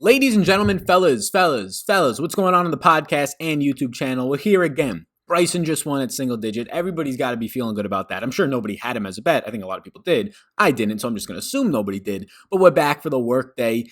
Ladies and gentlemen, fellas, what's going on the podcast and YouTube channel? We're here again. Bryson just won at single digit. Everybody's got to be feeling good about that. I'm sure nobody had him as a bet. I think a lot of people did. I didn't, so I'm just going to assume nobody did. But we're back for the Workday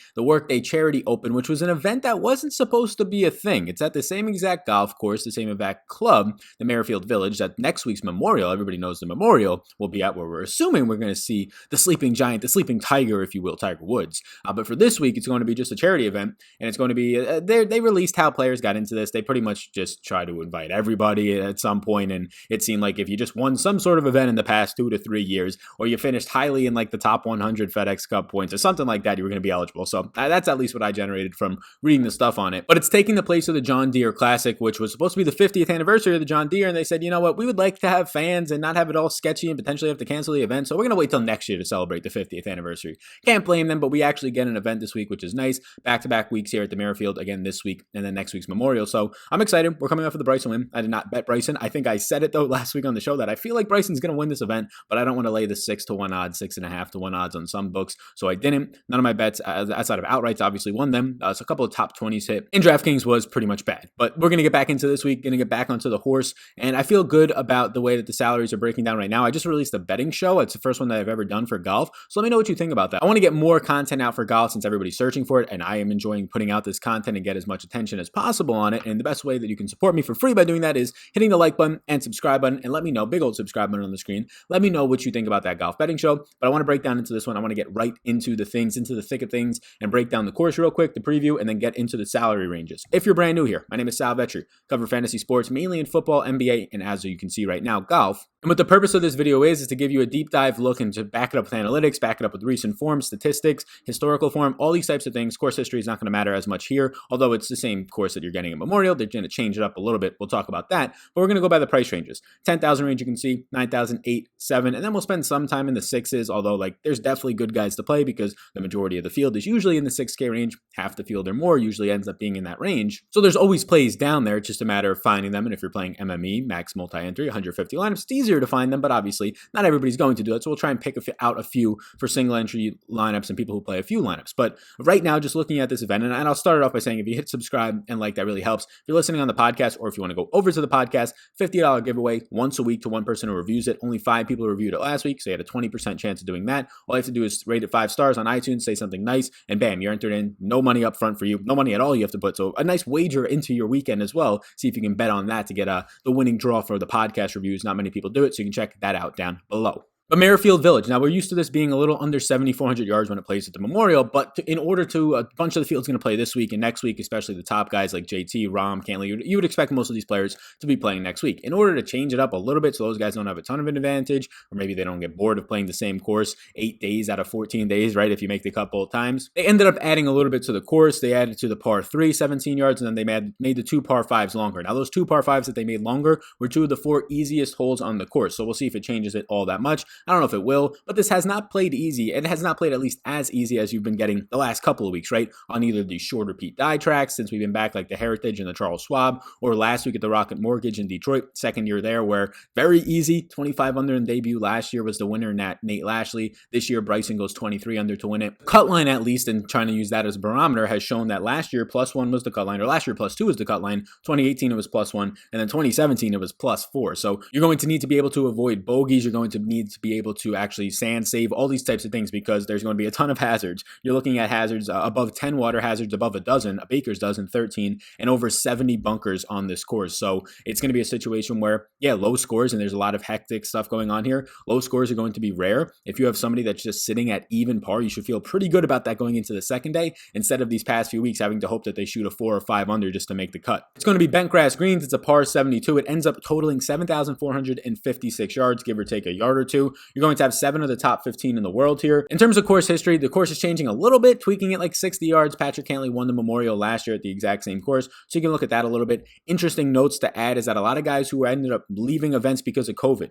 Charity Open, which was an event that wasn't supposed to be a thing. It's at the same exact golf course, the same exact club, the Muirfield Village, that next week's Memorial, everybody knows the Memorial, will be at, where we're assuming we're going to see the sleeping giant, the sleeping tiger, if you will, Tiger Woods. But for this week, it's going to be just a charity event, and it's going to be, they released how players got into this. They pretty much just try to invite everybody at some point, and it seemed like if you just won some sort of event in the past 2 to 3 years, or you finished highly in like the top 100 FedEx Cup points or something like that, you were going to be eligible. So that's at least what I generated from reading the stuff on it. But it's taking the place of the John Deere Classic, which was supposed to be the 50th anniversary of the John Deere, and they said, you know what, we would like to have fans and not have it all sketchy and potentially have to cancel the event, so we're going to wait till next year to celebrate the 50th anniversary. Can't blame them, but we actually get an event this week, which is nice. Back-to-back weeks here at the Muirfield, again this week, and then next week's Memorial. So I'm excited. We're coming off of the Bryson win. I did not bet Bryson. I think I said it though last week on the show that I feel like Bryson's going to win this event, but I don't want to lay the 6-1 odds, 6.5-1 odds on some books, so I didn't. None of my bets outside of outrights obviously won them, so a couple of top 20s hit. In DraftKings was pretty much bad, but we're going to get back into this week, going to get back onto the horse, and I feel good about the way that the salaries are breaking down right now. I just released a betting show. It's the first one that I've ever done for golf, so let me know what you think about that. I want to get more content out for golf since everybody's searching for it, and I am enjoying putting out this content and get as much attention as possible on it, and the best way that you can support me for free by doing that is hitting the like button and subscribe button, and let me know, big old subscribe button on the screen, let me know what you think about that golf betting show. But I want to break down into this one. I want to get right into the things, into the thick of things, and break down the course real quick, the preview, and then get into the salary ranges. If you're brand new here, my name is Sal Vetri, cover fantasy sports, mainly in football, NBA, and as you can see right now, golf. And what the purpose of this video is to give you a deep dive look and to back it up with analytics, back it up with recent form, statistics, historical form, all these types of things. Course history is not going to matter as much here, although it's the same course that you're getting at Memorial. They're going to change it up a little bit. We'll talk about that, but we're going to go by the price ranges. 10,000 range, you can see 9,000, 8, 7, and then we'll spend some time in the 6s, although like there's definitely good guys to play because the majority of the field is usually in the 6K range. Half the field or more usually ends up being in that range. So there's always plays down there. It's just a matter of finding them. And if you're playing MME, max multi-entry, 150 lineups, it's easier to find them, but obviously not everybody's going to do it. So we'll try and pick out a few for single entry lineups and people who play a few lineups. But right now, just looking at this event, and I'll start it off by saying if you hit subscribe and like, that really helps. If you're listening on the podcast, or if you want to go over to the podcast, $50 giveaway once a week to one person who reviews it. Only 5 people reviewed it last week, so you had a 20% chance of doing that. All you have to do is rate it 5 stars on iTunes, say something nice, and bam, you're entered in. No money up front for you, no money at all you have to put. So a nice wager into your weekend as well. See if you can bet on that to get the winning draw for the podcast reviews. Not many people do it, so you can check that out down below. But Muirfield Village. Now, we're used to this being a little under 7,400 yards when it plays at the Memorial, but in order to, a bunch of the field's going to play this week and next week, especially the top guys like JT, Rahm, Cantley, you would expect most of these players to be playing next week. In order to change it up a little bit so those guys don't have a ton of an advantage, or maybe they don't get bored of playing the same course 8 days out of 14 days, right, if you make the couple of times, they ended up adding a little bit to the course. They added to the par 3, 17 yards, and then they made the 2 par 5s longer. Now, those 2 par 5s that they made longer were 2 of the 4 easiest holes on the course, so we'll see if it changes it all that much. I don't know if it will, but this has not played easy. It has not played at least as easy as you've been getting the last couple of weeks, right? On either the short repeat die tracks since we've been back, like the Heritage and the Charles Schwab, or last week at the Rocket Mortgage in Detroit, second year there, where very easy, 25 under in debut. Last year was the winner, Nate Lashley. This year, Bryson goes 23 under to win it. Cut line, at least, and trying to use that as a barometer, has shown that last year +1 was the cut line, or last year +2 was the cut line. 2018 it was +1, and then 2017 it was +4. So you're going to need to be able to avoid bogeys. You're going to need to be able to actually sand save, all these types of things, because there's going to be a ton of hazards. You're looking at hazards above 10 water hazards, above a dozen, a baker's dozen, 13, and over 70 bunkers on this course. So it's going to be a situation where, yeah, low scores, and there's a lot of hectic stuff going on here. Low scores are going to be rare. If you have somebody that's just sitting at even par, you should feel pretty good about that going into the second day, instead of these past few weeks having to hope that they shoot a 4 or 5 under just to make the cut. It's going to be bent grass greens. It's a par 72. It ends up totaling 7,456 yards, give or take a yard or two. You're going to have 7 of the top 15 in the world here. In terms of course history, the course is changing a little bit, tweaking it like 60 yards. Patrick Cantley won the Memorial last year at the exact same course, so you can look at that a little bit. Interesting notes to add is that a lot of guys who ended up leaving events because of COVID,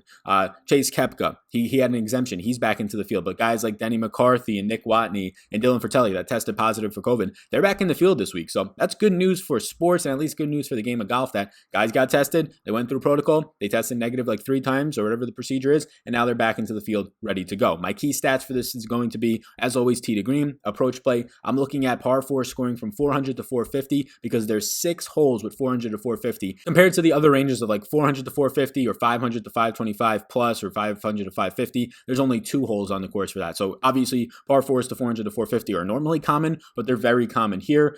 Chase Koepka, he had an exemption. He's back into the field, but guys like Denny McCarthy and Nick Watney and Dylan Fratelli that tested positive for COVID, they're back in the field this week. So that's good news for sports, and at least good news for the game of golf that guys got tested, they went through protocol, they tested negative like 3 times or whatever the procedure is, and now they're back back into the field ready to go. My key stats for this is going to be, as always, tee to green, approach play. I'm looking at par 4 scoring from 400 to 450 because there's 6 holes with 400 to 450 compared to the other ranges of like 400 to 450 or 500 to 525 plus or 500 to 550. There's only 2 holes on the course for that. So obviously par 4s to 400 to 450 are normally common, but they're very common here.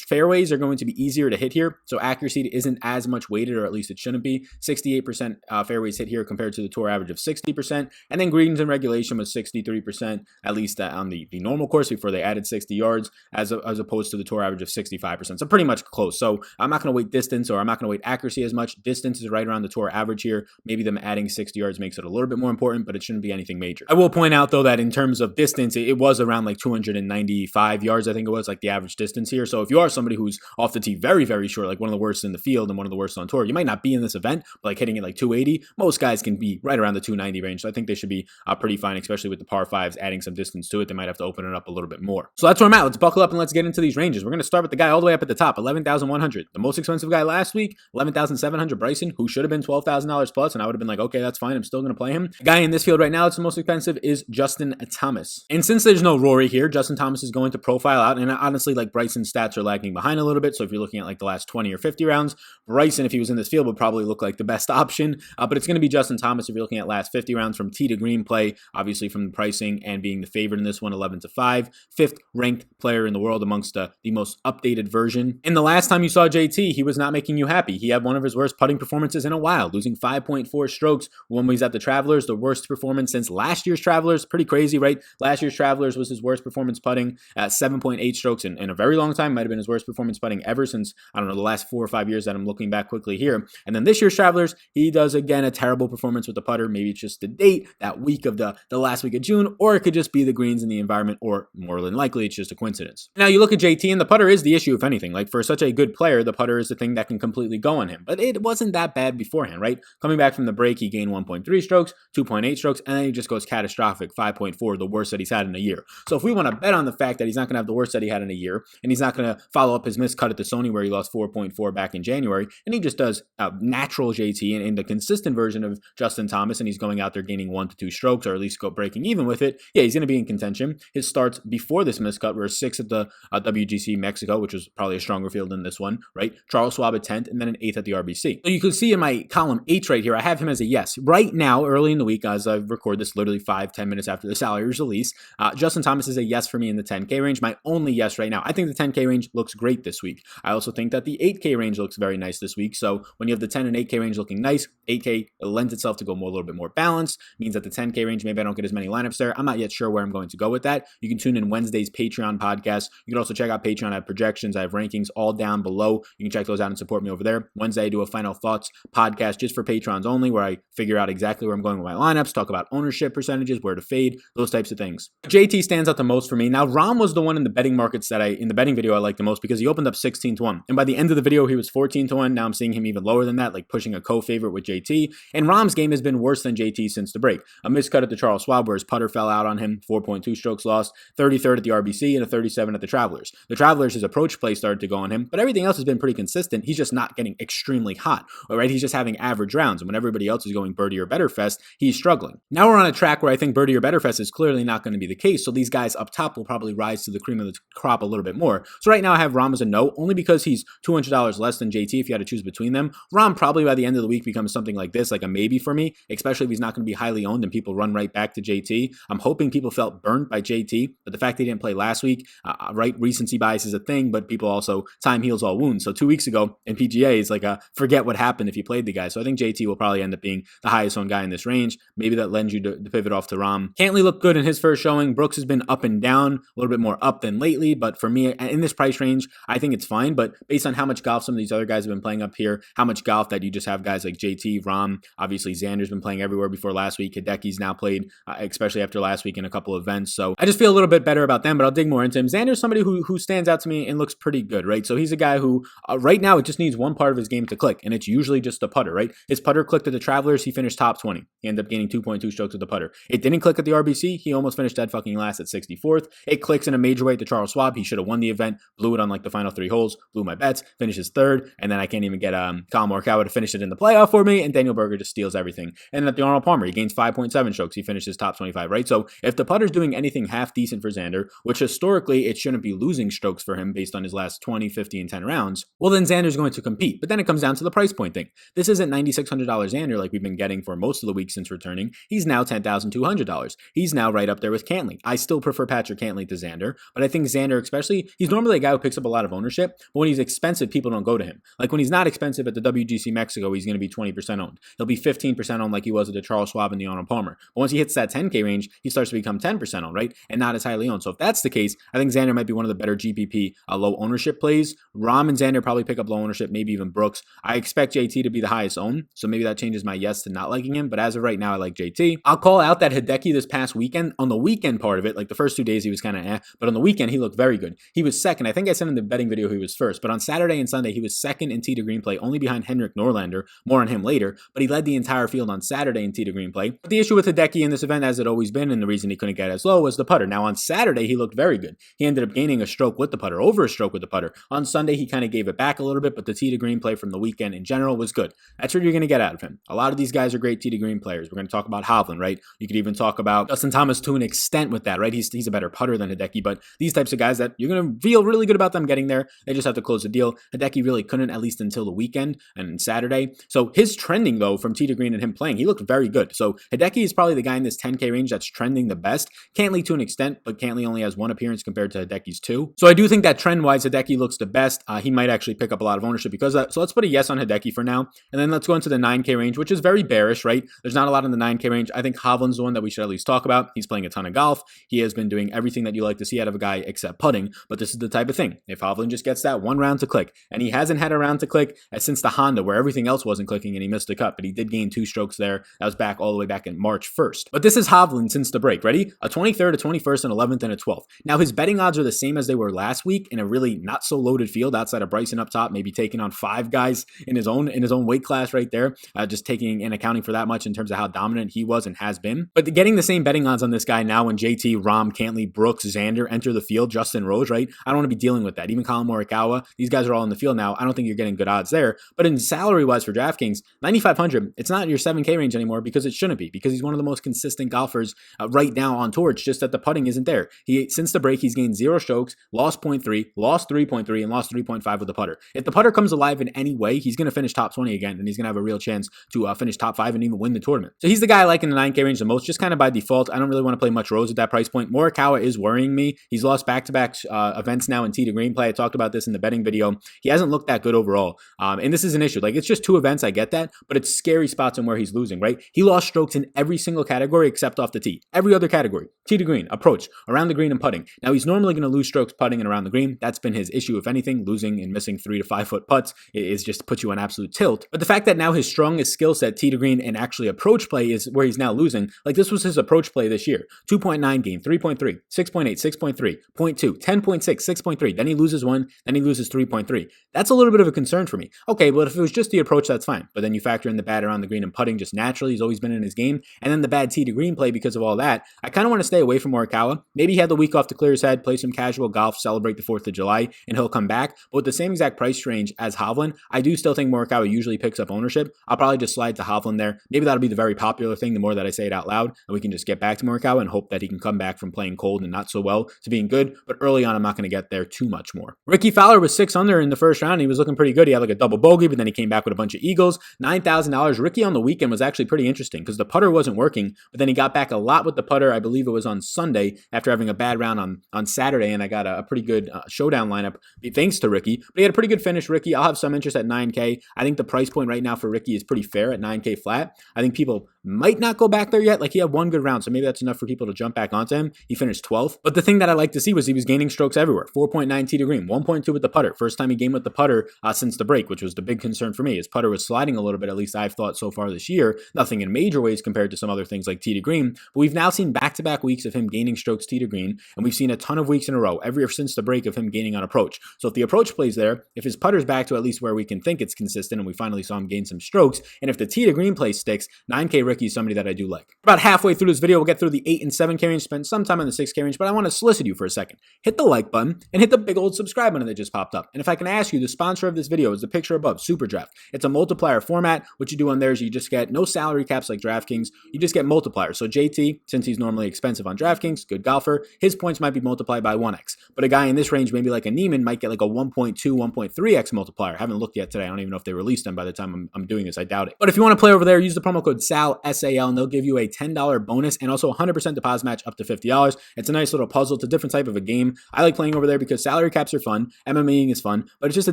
Fairways are going to be easier to hit here, so accuracy isn't as much weighted, or at least it shouldn't be. 68% fairways hit here compared to the tour average of 60%, and then greens in regulation was 63%, at least on the normal course before they added 60 yards, as opposed to the tour average of 65%. So pretty much close. So I'm not going to weight distance, or I'm not going to weight accuracy as much. Distance is right around the tour average here. Maybe them adding 60 yards makes it a little bit more important, but it shouldn't be anything major. I will point out though that in terms of distance, it was around like 295 yards, I think it was, like the average distance here. So if you are somebody who's off the tee very, very short, like one of the worst in the field and one of the worst on tour, you might not be in this event, but like hitting it like 280, most guys can be right around the 290 range. So I think they should be pretty fine, especially with the par 5s adding some distance to it. They might have to open it up a little bit more. So that's where I'm at. Let's buckle up and let's get into these ranges. We're going to start with the guy all the way up at the top, 11,100. The most expensive guy last week, 11,700, Bryson, who should have been $12,000 plus, and I would have been like, okay, that's fine. I'm still going to play him. The guy in this field right now that's the most expensive is Justin Thomas. And since there's no Rory here, Justin Thomas is going to profile out, and honestly, like Bryson's stats are lagging behind a little bit. So if you're looking at like the last 20 or 50 rounds, Bryson, if he was in this field, would probably look like the best option. But it's going to be Justin Thomas if you're looking at last 50 rounds from tee to green play, obviously from the pricing and being the favorite in this one, 11-5, 5th ranked player in the world amongst the most updated version. And the last time you saw JT, he was not making you happy. He had one of his worst putting performances in a while, losing 5.4 strokes when he's at the Travelers, the worst performance since last year's Travelers. Pretty crazy, right? Last year's Travelers was his worst performance putting at 7.8 strokes in a very long time. Might have been his worst performance putting ever since, I don't know, the last 4 or 5 years that I'm looking back quickly here. And then this year's Travelers, he does again a terrible performance with the putter. Maybe it's just the date, that week of the last week of June, or it could just be the greens in the environment, or more than likely it's just a coincidence. Now you look at JT, and the putter is the issue, if anything. Like for such a good player, the putter is the thing that can completely go on him. But it wasn't that bad beforehand, right? Coming back from the break, he gained 1.3 strokes, 2.8 strokes, and then he just goes catastrophic, 5.4, the worst that he's had in a year. So if we want to bet on the fact that he's not going to have the worst that he had in a year, and he's not going to follow up his missed cut at the Sony where he lost 4.4 back in January, and he just does natural JT in the consistent version of Justin Thomas, and he's going out there gaining 1 to 2 strokes, or at least go breaking even with it, yeah, he's going to be in contention. His starts before this miscut were 6 at the WGC Mexico, which was probably a stronger field than this one, right? Charles Schwab at 10th, and then an 8th at the RBC. So you can see in my column H right here, I have him as a yes. Right now, early in the week, as I record this literally 5-10 minutes after the salary release, Justin Thomas is a yes for me in the 10K range. My only yes right now. I think the 10K range looks great this week. I also think that the 8K range looks very nice this week. So when you have the 10 and 8K range looking nice, 8K lends itself to go more, a little bit more balanced. Means that the 10K range, maybe I don't get as many lineups there. I'm not yet sure where I'm going to go with that. You can tune in Wednesday's Patreon podcast. You can also check out Patreon. I have projections. I have rankings all down below. You can check those out and support me over there. Wednesday, I do a final thoughts podcast just for patrons only, where I figure out exactly where I'm going with my lineups, talk about ownership percentages, where to fade, those types of things. JT stands out the most for me. Now, Rahm was the one in the betting markets that in the betting video I liked the most, because he opened up 16-1. And by the end of the video, he was 14-1. Now I'm seeing him even lower than that, like pushing a co-favorite with JT. And Rahm's game has been worse than JT since the break. A miscut at the Charles Schwab where his putter fell out on him, 4.2 strokes lost, 33rd at the RBC, and a 37 at the Travelers. The Travelers, his approach play started to go on him, but everything else has been pretty consistent. He's just not getting extremely hot, all right? He's just having average rounds, and when everybody else is going birdie or better fest, he's struggling. Now we're on a track where I think birdie or better fest is clearly not going to be the case, so these guys up top will probably rise to the cream of the crop a little bit more. So right now I have Rahm as a no, only because he's $200 less than JT if you had to choose between them. Rahm probably by the end of the week becomes something like this, like a maybe for me, especially if he's not going to be highly owned and people run right back to JT. I'm hoping people felt burnt by JT, but the fact they didn't play last week, right, recency bias is a thing, but people also, time heals all wounds. So 2 weeks ago in PGA, it's like forget what happened if you played the guy. So I think JT will probably end up being the highest owned guy in this range. Maybe that lends you to pivot off to Rahm. Cantley looked good in his first showing. Brooks has been up and down, a little bit more up than lately, but for me, in this price range, I think it's fine. But based on how much golf some of these other guys have been playing up here, how much golf that you just have guys like JT, Rahm, obviously Xander's been playing everywhere before last week. Hideki's now played, especially after last week in a couple of events. So I just feel a little bit better about them, but I'll dig more into him. Xander's somebody who stands out to me and looks pretty good, right? So he's a guy who right now it just needs one part of his game to click, and it's usually just the putter, right? His putter clicked at the Travelers, he finished top 20. He ended up gaining 2.2 strokes with the putter. It didn't click at the RBC, he almost finished dead fucking last at 64th. It clicks in a major way at the Charles Schwab, he should have won the event, blew it on like the final 3 holes, blew my bets, finishes third, and then I can't even get Colin Morikawa to finish it in the playoff for me, and Daniel Berger just steals everything. And at the Arnold Palmer, he gains 5.7 strokes. He finishes top 25, right? So if the putter's doing anything half decent for Xander, which historically it shouldn't be losing strokes for him based on his last 20, 50, and 10 rounds, well, then Xander's going to compete. But then it comes down to the price point thing. This isn't $9,600 Xander like we've been getting for most of the week since returning. He's now $10,200. He's now right up there with Cantley. I still prefer Patrick Cantley to Xander, but I think Xander, especially, he's normally a guy who picks up a lot of ownership, but when he's expensive, people don't go to him. Like when he's not expensive at the WGC Mexico, he's going to be 20% owned. He'll be 15% owned like he was at the Charles Schwab and the Arnold Palmer. But once he hits that 10K range, he starts to become 10% owned, right? And not as highly owned. So if that's the case, I think Xander might be one of the better GPP low ownership plays. Rahm and Xander probably pick up low ownership, maybe even Brooks. I expect JT to be the highest owned, so maybe that changes my yes to not liking him. But as of right now, I like JT. I'll call out that Hideki this past weekend. On the weekend part of it, like the first 2 days he was kind of but on the weekend he looked very good. He was second. I think I said in the betting video he was first, but on Saturday and Sunday he was second in tee to green play, only behind Henrik Norlander. More on him later, but he led the entire field on Saturday in tee to green play. But the issue with Hideki in this event, as it always been, and the reason he couldn't get as low, was the putter. Now on Saturday he looked very good. He ended up gaining a stroke with the putter, over a stroke with the putter. On Sunday he kind of gave it back a little bit, but the tee to green play from the weekend in general was good. That's what you're going to get out of him. A lot of these guys are great tee to green players. We're going to talk about Hovland, right? You could even talk about Justin Thomas to an extent with that, right? He's a better putter than Hideki, but these types of guys that you're going to feel really good about them getting there, they just have to close the deal. Hideki really couldn't, at least until the weekend and Saturday. So his trending though from tee to green and him playing, he looked very good. So Hideki is probably the guy in this 10K range that's trending the best. Cantley to an extent, but Cantley only has one appearance compared to Hideki's two. So I do think that trend-wise, Hideki looks the best. He might actually pick up a lot of ownership because of that. So let's put a yes on Hideki for now. And then let's go into the 9K range, which is very bearish, right? There's not a lot in the 9K range. I think Hovland's the one that we should at least talk about. He's playing a ton of golf. He has been doing everything that you like to see out of a guy except putting. But this is the type of thing. If Hovland just gets that one round to click, and he hasn't had a round to click since the Honda where everything else wasn't clicking and he missed the cut, but he did gain 2 strokes there. That was back all the way back in March 1st. But this is Hovland since the break. Ready? A 23rd, a 21st, an 11th, and a 12th. Now his betting odds are the same as they were last week in a really not so loaded field outside of Bryson up top, maybe taking on 5 guys in his own weight class right there, just taking and accounting for that much in terms of how dominant he was and has been. But getting the same betting odds on this guy now when JT, Rahm, Cantley, Brooks, Xander enter the field, Justin Rose, right? I don't want to be dealing with that. Even Colin Morikawa, these guys are all in the field now. I don't think you're getting good odds there. But in salary-wise for DraftKings, 9,500, it's not in your 7K range anymore because it shouldn't be, because he's one of the most consistent golfers right now on tour. It's just that the putting isn't there. Since the break, he's gained 0 strokes, lost 0.3, lost 3.3, and lost 3.5 with the putter. If the putter comes alive in any way, he's going to finish top 20 again, and he's going to have a real chance to finish top 5 and even win the tournament. So he's the guy I like in the 9K range the most, just kind of by default. I don't really want to play much Rose at that price point. Morikawa is worrying me. He's lost back-to-back events now in tee to green play. I talked about this in the betting video. He hasn't looked that good overall. And this is an issue. Like, it's just 2 events, I get that, but it's scary spots in where he's losing, right? He lost strokes in every single category except off the tee. Every other category. Tee to green, approach, around the green, and putting. Now, he's normally going to lose strokes putting and around the green. That's been his issue, if anything. Losing and missing 3 to 5 foot putts is just to put you on absolute tilt. But the fact that now his strongest skill set, tee to green, and actually approach play is where he's now losing. Like, this was his approach play this year. 2.9 gain, 3.3, 6.8, 6.3, 0.2, 10.6, 6.3. Then he loses 1, then he loses 3.3. That's a little bit of a concern for me. Okay, well, if it was just the approach, that's fine. But then you factor in the bad around the green and putting just naturally. He's always been in his game. And then the bad tee to green play because of all that. I kind of want to stay away from Morikawa. Maybe he had the week off to clear his head, play some casual golf, celebrate the 4th of July, and he'll come back. But with the same exact price range as Hovland, I do still think Morikawa usually picks up ownership. I'll probably just slide to Hovland there. Maybe that'll be the very popular thing the more that I say it out loud, and we can just get back to Morikawa and hope that he can come back from playing cold and not so well to being good. But early on, I'm not going to get there too much more. Ricky Fowler was 6 under in the first round. He was looking pretty good. He had like a double bogey, but then he came back with a bunch of eagles. $9,000. Ricky on the weekend was actually pretty interesting because the putter wasn't working, but then he got back a lot with the putter. I believe it was on Sunday after having a bad round on Saturday, and I got a pretty good showdown lineup thanks to Ricky. But he had a pretty good finish, Ricky. I'll have some interest at 9K. I think the price point right now for Ricky is pretty fair at 9K flat. I think people might not go back there yet. Like, he had one good round, so maybe that's enough for people to jump back onto him. He finished 12th. But the thing that I like to see was he was gaining strokes everywhere. 4.9 tee to green, 1.2 with the putter. First time he gained with the putter since the break, which was the big concern for me. His putter was sliding a little bit, at least I've thought so far this year. Nothing in major ways compared to some other things like tee to green. But we've now seen back-to-back weeks of him gaining strokes tee to green, and we've seen a ton of weeks in a row, every since the break, of him gaining on approach. So if the approach plays there, if his putter's back to at least where we can think it's consistent, and we finally saw him gain some strokes, and if the tee to green play sticks, 9K Ricky is somebody that I do like. About halfway through this video, we'll get through the 8 and 7K range, spend some time on the 6K range, but I want to solicit you for a second. Hit the like button and hit the big old subscribe button that just popped up. And if I can ask you, the sponsor of this video is the picture above, SuperDraft. It's a multiplier format. What you do on there is you just get no salary caps like DraftKings. DraftKings, you just get multipliers. So JT, since he's normally expensive on DraftKings, good golfer, his points might be multiplied by 1x. But a guy in this range, maybe like a Niemann, might get like a 1.2, 1.3x multiplier. I haven't looked yet today. I don't even know if they released them by the time I'm doing this. I doubt it. But if you want to play over there, use the promo code SAL, SAL, and they'll give you a $10 bonus and also a 100% deposit match up to $50. It's a nice little puzzle. It's a different type of a game. I like playing over there because salary caps are fun. MMAing is fun, but it's just a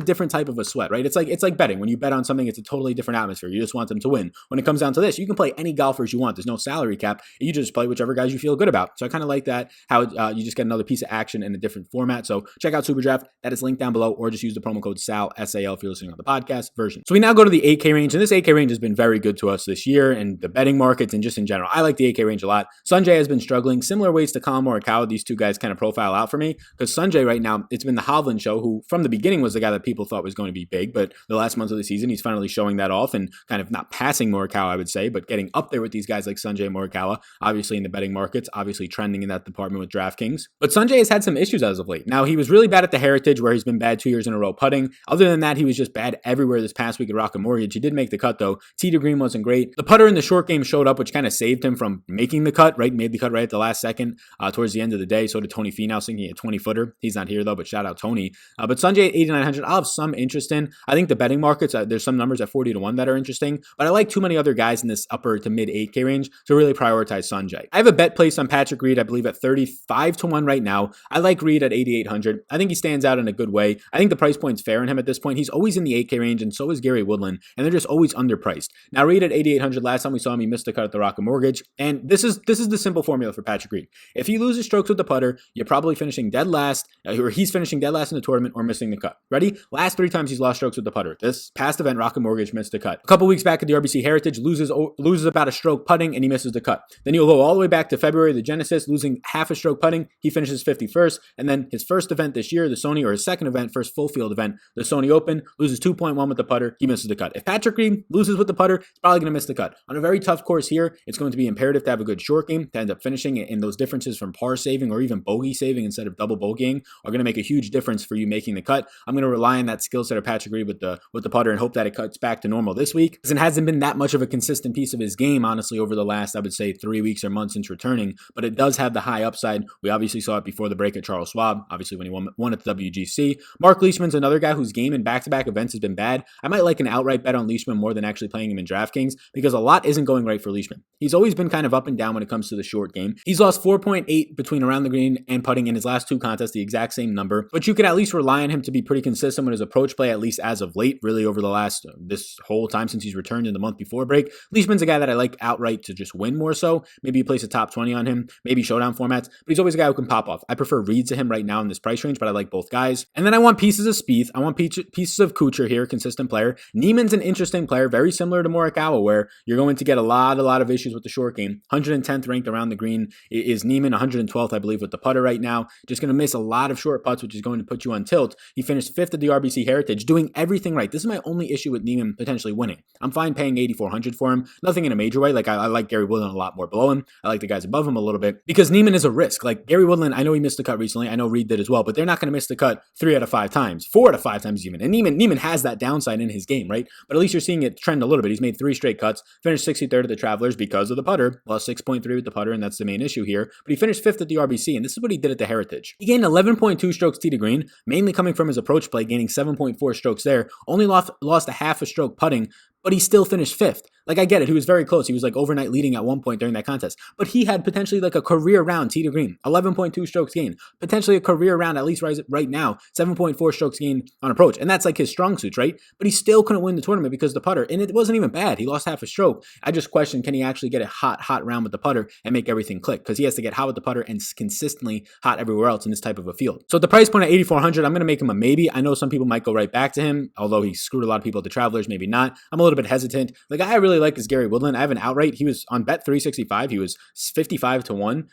different type of a sweat, right? It's like betting. When you bet on something, it's a totally different atmosphere. You just want them to win. When it comes down to this, you can play any golfers you want. There's no salary cap. You just play whichever guys you feel good about. So I kind of like that, how you just get another piece of action in a different format. So check out SuperDraft. That is linked down below, or just use the promo code SAL, SAL, if you're listening on the podcast version. So we now go to the 8K range, and this 8K range has been very good to us this year, and the betting markets and just in general. I like the 8K range a lot. Sanjay has been struggling. Similar ways to Colin Morikawa, these two guys kind of profile out for me, because Sanjay right now, it's been the Hovland show, who from the beginning was the guy that people thought was going to be big, but the last month of the season, he's finally showing that off and kind of not passing Morikawa, I would say, but getting up there with these guys like Sanjay and Morikawa, obviously in the betting markets, obviously trending in that department with DraftKings. But Sanjay has had some issues as of late. Now, he was really bad at the Heritage, where he's been bad 2 years in a row putting. Other than that, he was just bad everywhere this past week at Rocket Mortgage. He did make the cut, though. Tee to green wasn't great. The putter in the short game showed up, which kind of saved him from making the cut, right? Made the cut right at the last second towards the end of the day. So did Tony Finau, sinking a 20-footer. He's not here, though, but shout out Tony. But Sanjay at 8,900, I'll have some interest in. I think the betting markets, there's some numbers at 40 to 1 that are interesting, but I like too many other guys in this upper to mid 8K range to really prioritize Sanjay. I have a bet placed on Patrick Reed, I believe at 35 to 1 right now. I like Reed at 8,800. I think he stands out in a good way. I think the price point's fair in him at this point. He's always in the 8K range, and so is Gary Woodland, and they're just always underpriced. Now, Reed at 8,800, last time we saw him, he missed the cut at the Rocket Mortgage, and this is the simple formula for Patrick Reed. If he loses strokes with the putter, you're probably finishing dead last, or he's finishing dead last in the tournament or missing the cut. Ready? Last 3 times he's lost strokes with the putter. This past event, Rocket Mortgage missed the cut. A couple weeks back at the RBC Heritage, loses about a stroke putting, and he misses the cut. Then you'll go all the way back to February, the Genesis, losing half a stroke putting, he finishes 51st, and then his first event this year, the Sony, or his second event, first full field event, the Sony Open, loses 2.1 with the putter, he misses the cut. If Patrick Reed loses with the putter, he's probably going to miss the cut. On a very tough course here, it's going to be imperative to have a good short game to end up finishing it, and those differences from par saving or even bogey saving instead of double bogeying are going to make a huge difference for you making the cut. I'm going to rely on that skill set of Patrick Reed with the putter and hope that it cuts back to normal this week, because it hasn't been that much of a consistent piece of his game, honestly, over the last, I would say, 3 weeks or months since returning, but it does have the high upside. We obviously saw it before the break at Charles Schwab, obviously when he won at the WGC. Marc Leishman's another guy whose game in back-to-back events has been bad. I might like an outright bet on Leishman more than actually playing him in DraftKings, because a lot isn't going right for Leishman. He's always been kind of up and down when it comes to the short game. He's lost 4.8 between around the green and putting in his last 2 contests, the exact same number, but you can at least rely on him to be pretty consistent with his approach play, at least as of late, really over the last, this whole time since he's returned in the month before break. Leishman's a guy that I like outright to just win more so. Maybe you place a top 20 on him, maybe showdown formats, but he's always a guy who can pop off. I prefer Reed to him right now in this price range, but I like both guys. And then I want pieces of Spieth. I want pieces of Kuchar here, consistent player. Niemann's an interesting player, very similar to Morikawa, where you're going to get a lot of issues with the short game. 110th ranked around the green is Niemann, 112th, I believe, with the putter right now. Just going to miss a lot of short putts, which is going to put you on tilt. He finished 5th at the RBC Heritage, doing everything right. This is my only issue with Niemann potentially winning. I'm fine paying 8,400 for him. Nothing in a major way. Like, I like Gary Woodland a lot more below him. I like the guys above him a little bit, because Niemann is a risk. Like, Gary Woodland, I know he missed the cut recently. I know Reed did as well, but they're not going to miss the cut 3 out of 5 times, 4 out of 5 times even. And Niemann has that downside in his game, right? But at least you're seeing it trend a little bit. He's made 3 straight cuts, finished 63rd at the Travelers because of the putter, lost 6.3 with the putter, and that's the main issue here. But he finished 5th at the RBC, and this is what he did at the Heritage. He gained 11.2 strokes tee to green, mainly coming from his approach play, gaining 7.4 strokes there, only lost a half a stroke putting, but he still finished 5th. Like, I get it. He was very close. He was like overnight leading at one point during that contest. But he had potentially like a career round tee to green, 11.2 strokes gained. Potentially a career round, at least right now, 7.4 strokes gained on approach. And that's like his strong suits, right? But he still couldn't win the tournament because of the putter. And it wasn't even bad. He lost half a stroke. I just question, can he actually get a hot round with the putter and make everything click? Because he has to get hot with the putter and consistently hot everywhere else in this type of a field. So at the price point at 8,400, I'm going to make him a maybe. I know some people might go right back to him, although he screwed a lot of people at the Travelers, maybe not. I'm a little bit hesitant. The guy I really like is Gary Woodland. I have an outright. He was on bet 365. He was 55 to 1,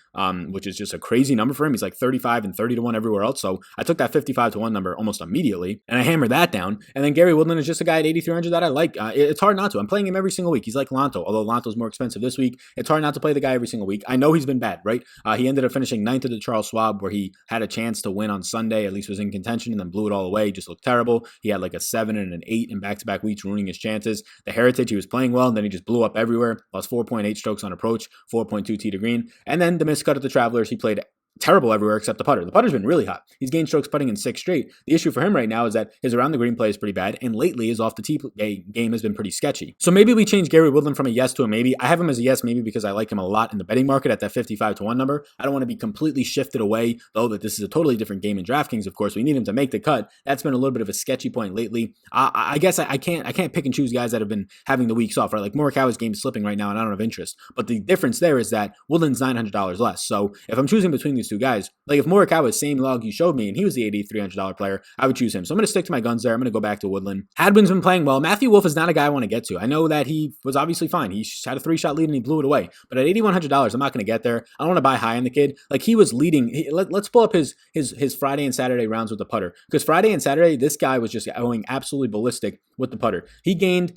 which is just a crazy number for him. He's like 35 and 30 to 1 everywhere else. So I took that 55 to 1 number almost immediately, and I hammered that down. And then Gary Woodland is just a guy at 8,300 that I like. It's hard not to. I'm playing him every single week. He's like Lanto, although Lanto's more expensive this week. It's hard not to play the guy every single week. I know he's been bad, right? He ended up finishing 9th at the Charles Schwab, where he had a chance to win on Sunday, at least was in contention, and then blew it all away. Just looked terrible. He had like a 7 and an 8 in back-to-back weeks, ruining his chances. the Heritage, he was playing well, and then he just blew up everywhere. Lost 4.8 strokes on approach, 4.2 tee to green. And then the missed cut at the Travelers, he played terrible everywhere except the putter. The putter's been really hot. He's gained strokes putting in 6 straight. The issue for him right now is that his around the green play is pretty bad, and lately his off the tee game has been pretty sketchy. So maybe we change Gary Woodland from a yes to a maybe. I have him as a yes maybe because I like him a lot in the betting market at that 55-1 number. I don't want to be completely shifted away, though, that this is a totally different game in DraftKings, of course. We need him to make the cut. That's been a little bit of a sketchy point lately. I guess I can't pick and choose guys that have been having the weeks off, right? Like Morikawa's game is slipping right now, and I don't have interest. But the difference there is that Woodland's $900 less. So if I'm choosing between these two guys, like if Morikawa's same log you showed me and he was the $8,300 player, I would choose him. So I'm going to stick to my guns there. I'm going to go back to Woodland. Hadwin's been playing well. Matthew Wolff is not a guy I want to get to. I know that he was obviously fine. He had a 3-shot lead and he blew it away. But at $8,100, I'm not going to get there. I don't want to buy high on the kid. Like he was leading. Let's pull up his Friday and Saturday rounds with the putter. Because Friday and Saturday, this guy was just going absolutely ballistic with the putter. He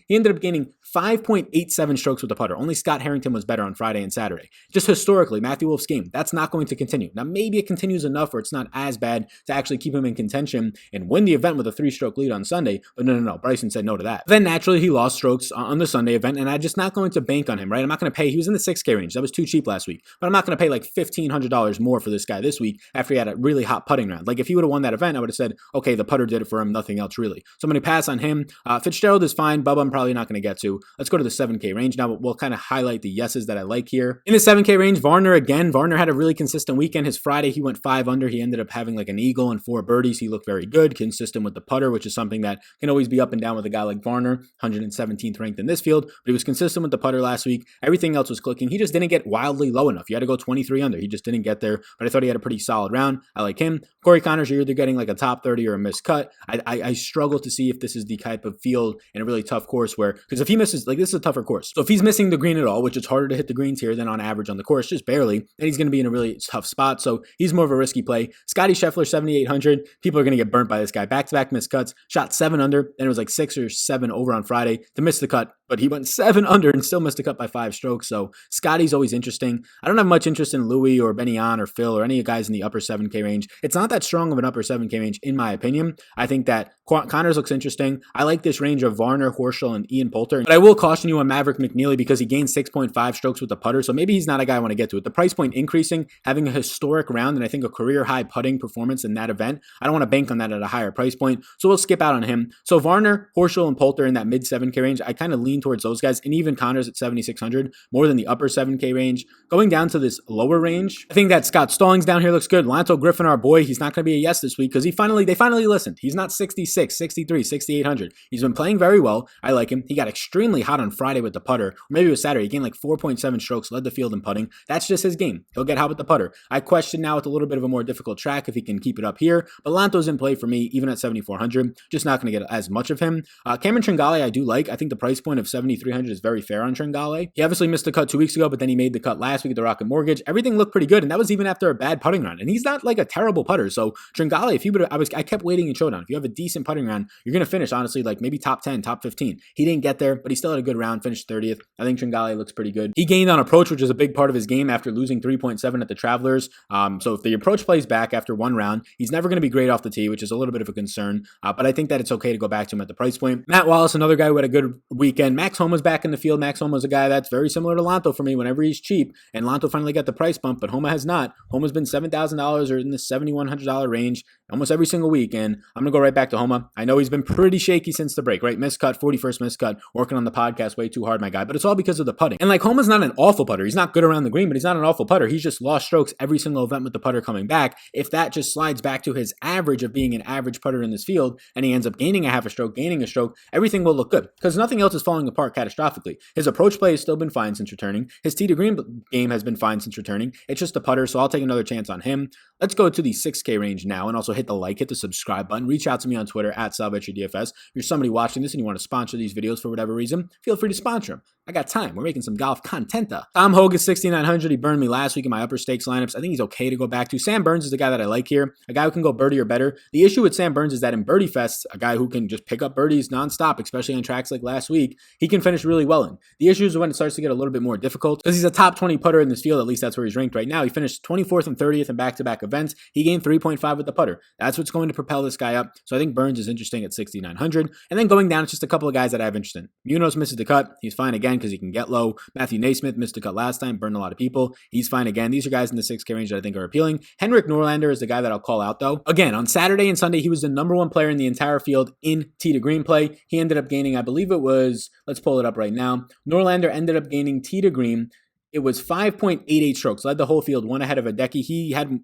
ended up gaining 5.87 strokes with the putter. Only Scott Harrington was better on Friday and Saturday. Just historically, Matthew Wolff's game, that's not going to continue. Now, maybe it continues enough where it's not as bad to actually keep him in contention and win the event with a 3-stroke lead on Sunday. But no. Bryson said no to that. Then naturally, he lost strokes on the Sunday event, and I'm just not going to bank on him, right? I'm not going to pay. He was in the 6K range. That was too cheap last week. But I'm not going to pay like $1,500 more for this guy this week after he had a really hot putting round. Like if he would have won that event, I would have said, okay, the putter did it for him, nothing else really. So I'm going to pass on him. Fitzgerald is fine. Bubba, I'm probably not going to get to. Let's go to the 7K range. Now we'll kind of highlight the yeses that I like here. In the 7K range, Varner again. Varner had a really consistent weekend. His Friday, he went 5 under. He ended up having like an eagle and 4 birdies. He looked very good, consistent with the putter, which is something that can always be up and down with a guy like Varner, 117th ranked in this field, but he was consistent with the putter last week. Everything else was clicking. He just didn't get wildly low enough. You had to go 23 under. He just didn't get there, but I thought he had a pretty solid round. I like him. Cory Connors, you're either getting like a top 30 or a missed cut. I struggle to see if this is the type of field in a really tough course where, because if he misses, like this is a tougher course. So if he's missing the green at all, which it's harder to hit the greens here than on average on the course, just barely, then he's going to be in a really tough spot. So he's more of a risky play. Scotty Schaeffler, 7,800. People are going to get burnt by this guy. Back-to-back missed cuts. Shot 7 under, and it was like 6 or 7 over on Friday to miss the cut, but he went 7 under and still missed the cut by 5 strokes. So Scotty's always interesting. I don't have much interest in Louis or Benny On or Phil or any of the guys in the upper 7K range. It's not that strong of an upper 7K range, in my opinion. I think that Connors looks interesting. I like this range of Varner, Horschel, and Ian Poulter. But I will caution you on Maverick McNeely because he gained 6.5 strokes with the putter, so maybe he's not a guy I want to get to. With the price point increasing, having a historic round, and I think a career-high putting performance in that event, I don't want to bank on that at a higher price point, so we'll skip out on him. So Varner, Horschel, and Poulter in that mid-7K range, I kind of lean towards those guys, and even Connors at 7,600, more than the upper 7K range. Going down to this lower range, I think that Scott Stallings down here looks good. Lanto Griffin, our boy, he's not going to be a yes this week because they finally listened. He's not 66, 63, 6,800. He's been playing very well. I like him. He got extremely hot on Friday with the putter, or maybe it was Saturday. He gained like 4.7 strokes, led the field in putting. That's just his game. He'll get hot with the putter. I question now with a little bit of a more difficult track if he can keep it up here, but Lanto's in play for me, even at 7,400. Just not going to get as much of him. Cameron Tringale, I do like. I think the price point of 7,300 is very fair on Tringale. He obviously missed the cut 2 weeks ago, but then he made the cut last week at the Rocket Mortgage. Everything looked pretty good, and that was even after a bad putting round. And he's not like a terrible putter. So Tringale, if he would, I kept waiting in showdown. If you have a decent putting round, you're going to finish honestly like maybe top 10, top 15. He didn't get there, but he still had a good round. Finished 30th. I think Tringale looks pretty good. He gained on approach, which is a big part of his game after losing 3.7 at the Travelers. So if the approach plays back after one round, he's never going to be great off the tee, which is a little bit of a concern. But I think that it's okay to go back to him at the price point. Matt Wallace, another guy who had a good weekend. Max Homa's back in the field. Max Homa's a guy that's very similar to Lanto for me whenever he's cheap. And Lanto finally got the price bump, but Homa has not. Homa's been $7,000 or in the $7,100 range almost every single week. And I'm going to go right back to Homa. I know he's been pretty shaky since the break, right? Miscut, 41st miscut, working on the podcast way too hard, my guy. But it's all because of the putting. And like Homa's not an awful putter. He's not good around the green, but he's not an awful putter. He's just lost strokes every single event with the putter coming back. If that just slides back to his average of being an average putter in this field, and he ends up gaining a half a stroke, gaining a stroke, everything will look good because nothing else is falling apart catastrophically. His approach play has still been fine since returning. His tee to green game has been fine since returning. It's just a putter, so I'll take another chance on him. Let's go to the 6K range now, and also hit the like, hit the subscribe button. Reach out to me on Twitter at Sal Vetri DFS. If you're somebody watching this and you want to sponsor these videos for whatever reason, feel free to sponsor them. I got time. We're making some golf content. Tom Hogue is 6,900. He burned me last week in my upper stakes lineups. I think he's okay to go back to. Sam Burns is the guy that I like here, a guy who can go birdie or better. The issue with Sam Burns is that in birdie fests, a guy who can just pick up birdies nonstop, especially on tracks like last week, he can finish really well in. The issue is when it starts to get a little bit more difficult because he's a top 20 putter in this field. At least that's where he's ranked right now. He finished 24th and 30th in back-to-back events. He gained 3.5 with the putter. That's what's going to propel this guy up. So I think Burns is interesting at 6,900. And then going down, it's just a couple of guys that I have interest in. Munoz misses the cut. He's fine again because he can get low. Matthew Naismith missed the cut last time, burned a lot of people. He's fine again. These are guys in the 6K range that I think are appealing. Henrik Norlander is the guy that I'll call out though. Again, on Saturday and Sunday, he was the number one player in the entire field in tee to green play. He ended up gaining, I believe it was, let's pull it up right now. Norlander ended up gaining tee to green. It was 5.88 strokes, led the whole field, one ahead of Hideki.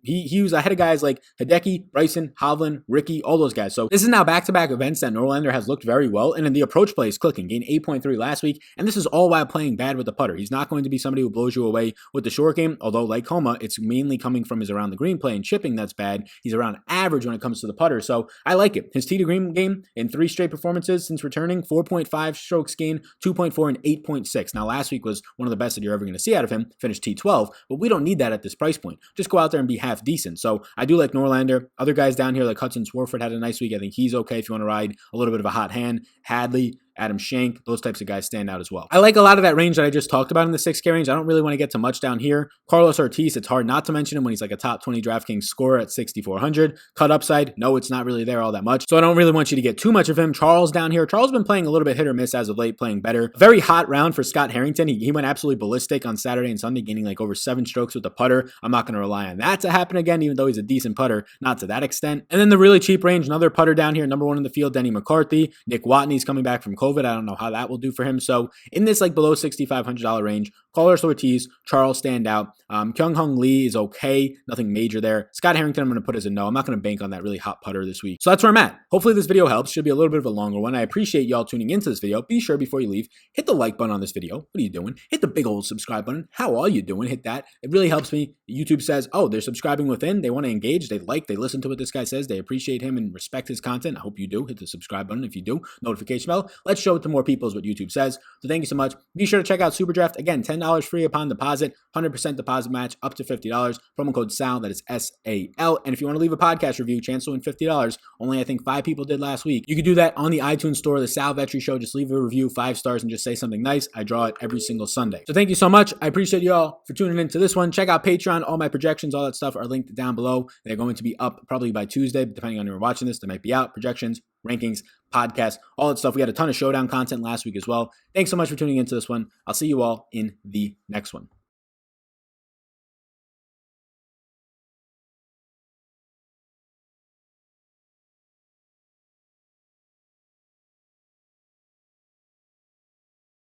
He was ahead of guys like Hideki, Bryson, Hovland, Ricky, all those guys. So this is now back-to-back events that Norlander has looked very well, and in the approach play is clicking. Gained 8.3 last week, and this is all while playing bad with the putter. He's not going to be somebody who blows you away with the short game, although like Homa, it's mainly coming from his around the green play and chipping that's bad. He's around average when it comes to the putter, so I like it. His tee to green game in 3 straight performances since returning, 4.5 strokes gained, 2.4 and 8.6. Now last week was one of the best that you're ever going to see out of him, finished T12, but we don't need that at this price point. Just go out there and be half decent. So I do like Norlander. Other guys down here like Hudson Swarford had a nice week. I think he's okay if you want to ride a little bit of a hot hand. Hadley, Adam Schenk, those types of guys stand out as well. I like a lot of that range that I just talked about in the 6K range. I don't really want to get to much down here. Carlos Ortiz, it's hard not to mention him when he's like a top 20 DraftKings scorer at 6,400. Cut upside, no, it's not really there all that much. So I don't really want you to get too much of him. Charles down here. Charles has been playing a little bit hit or miss as of late, playing better. Very hot round for Scott Harrington. He went absolutely ballistic on Saturday and Sunday, gaining like over 7 strokes with the putter. I'm not going to rely on that to happen again, even though he's a decent putter, not to that extent. And then the really cheap range, another putter down here, number 1 in the field, Denny McCarthy. Nick Watney's coming back from COVID. I don't know how that will do for him. So in this like below $6,500 range, Carlos Ortiz, Charles stand out. Kyung Hung Lee is okay. Nothing major there. Scott Harrington, I'm going to put as a no. I'm not going to bank on that really hot putter this week. So that's where I'm at. Hopefully this video helps. Should be a little bit of a longer one. I appreciate y'all tuning into this video. Be sure before you leave, hit the like button on this video. What are you doing? Hit the big old subscribe button. How are you doing? Hit that. It really helps me. YouTube says, oh, they're subscribing within. They want to engage. They listen to what this guy says. They appreciate him and respect his content. I hope you do. Hit the subscribe button if you do. Notification bell. Let's show it to more people is what YouTube says. So thank you so much. Be sure to check out Superdraft. Again, $10 free upon deposit, 100% deposit match up to $50. Promo code SAL, that is SAL. And if you want to leave a podcast review, chance to win $50. Only I think 5 people did last week. You can do that on the iTunes store, the Sal Vetri Show. Just leave a review, 5 stars, and just say something nice. I draw it every single Sunday. So thank you so much. I appreciate you all for tuning into this one. Check out Patreon. All my projections, all that stuff are linked down below. They're going to be up probably by Tuesday, depending on when you're watching this. They might be out. Projections, rankings, podcasts, all that stuff. We had a ton of showdown content last week as well. Thanks so much for tuning into this one. I'll see you all in the next one.